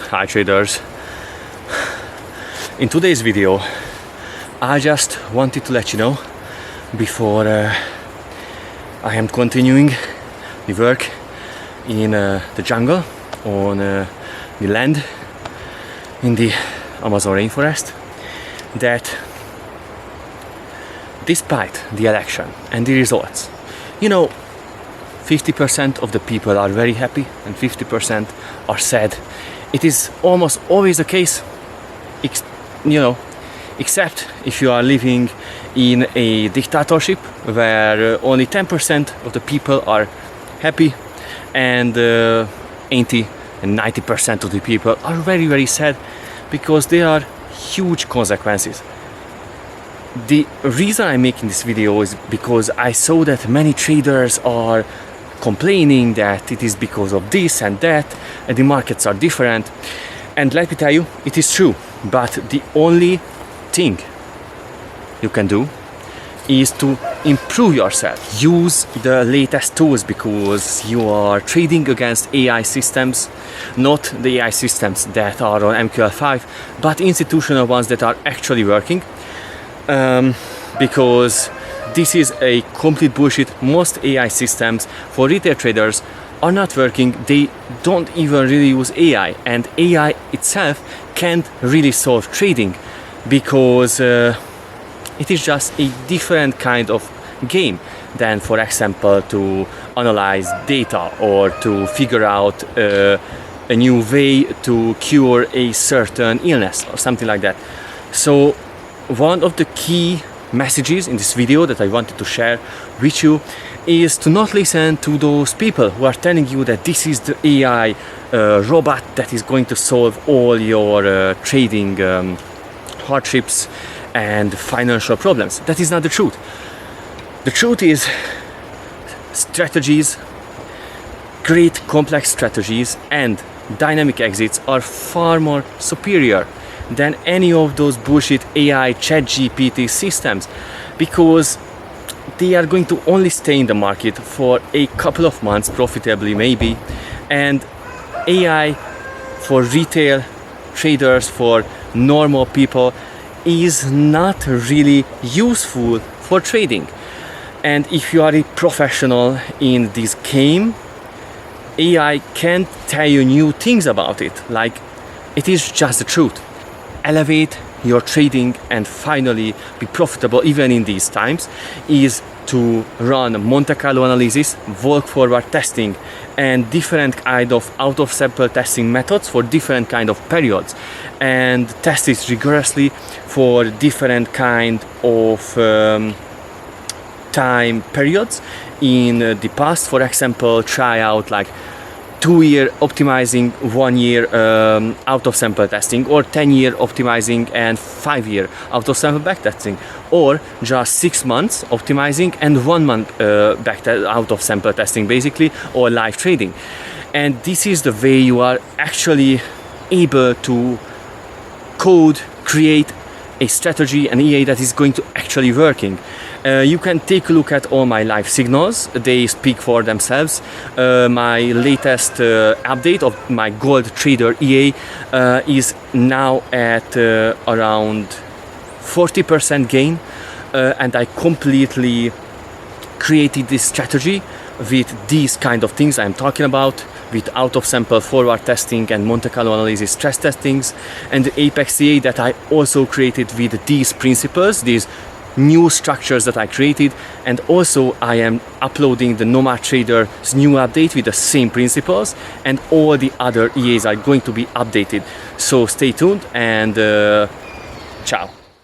Hi traders. In today's video I just wanted to let you know before I am continuing the work in the jungle on the land in the Amazon rainforest that despite the election and the results, 50% of the people are very happy and 50% are sad. It is almost always the case, except if you are living in a dictatorship where only 10% of the people are happy and 80 and 90% of the people are very, very sad because there are huge consequences. The reason I'm making this video is because I saw that many traders are complaining that it is because of this and that and the markets are different, and let me tell you, it is true, but the only thing you can do is to improve yourself. Use the latest tools because you are trading against AI systems, not the AI systems that are on MQL5 but institutional ones that are actually working, because this is a complete bullshit. Most AI systems for retail traders are not working. They don't even really use AI, and AI itself can't really solve trading because it is just a different kind of game than, for example, to analyze data or to figure out a new way to cure a certain illness or something like that. So one of the key messages in this video that I wanted to share with you is to not listen to those people who are telling you that this is the AI robot that is going to solve all your trading hardships and financial problems. That is not the truth. The truth is strategies, great complex strategies and dynamic exits are far more superior than any of those bullshit AI ChatGPT systems, because they are going to only stay in the market for a couple of months profitably maybe, and AI for retail traders, for normal people, is not really useful for trading. And if you are a professional in this game, AI can't tell you new things about it. Like, it is just the truth. Elevate your trading and finally be profitable even in these times is to run Monte Carlo analysis, walk forward testing and different kind of out of sample testing methods for different kind of periods, and test it rigorously for different kind of time periods in the past. For example, try out like 2-year optimizing, 1-year out of sample testing, or 10-year optimizing and 5-year out of sample back testing, or just 6 months optimizing and 1 month out of sample testing basically, or live trading. And this is the way you are actually able to create a strategy, an EA that is going to actually working. You can take a look at all my live signals, they speak for themselves. My latest update of my Gold Trader EA is now at around 40% gain, and I completely created this strategy with these kind of things I'm talking about, with out of sample forward testing and Monte Carlo analysis stress testings, and the Apex DA that I also created with these principles, these new structures that I created. And also I am uploading the TheNomadTrader's new update with the same principles, and all the other EAs are going to be updated. So stay tuned and ciao.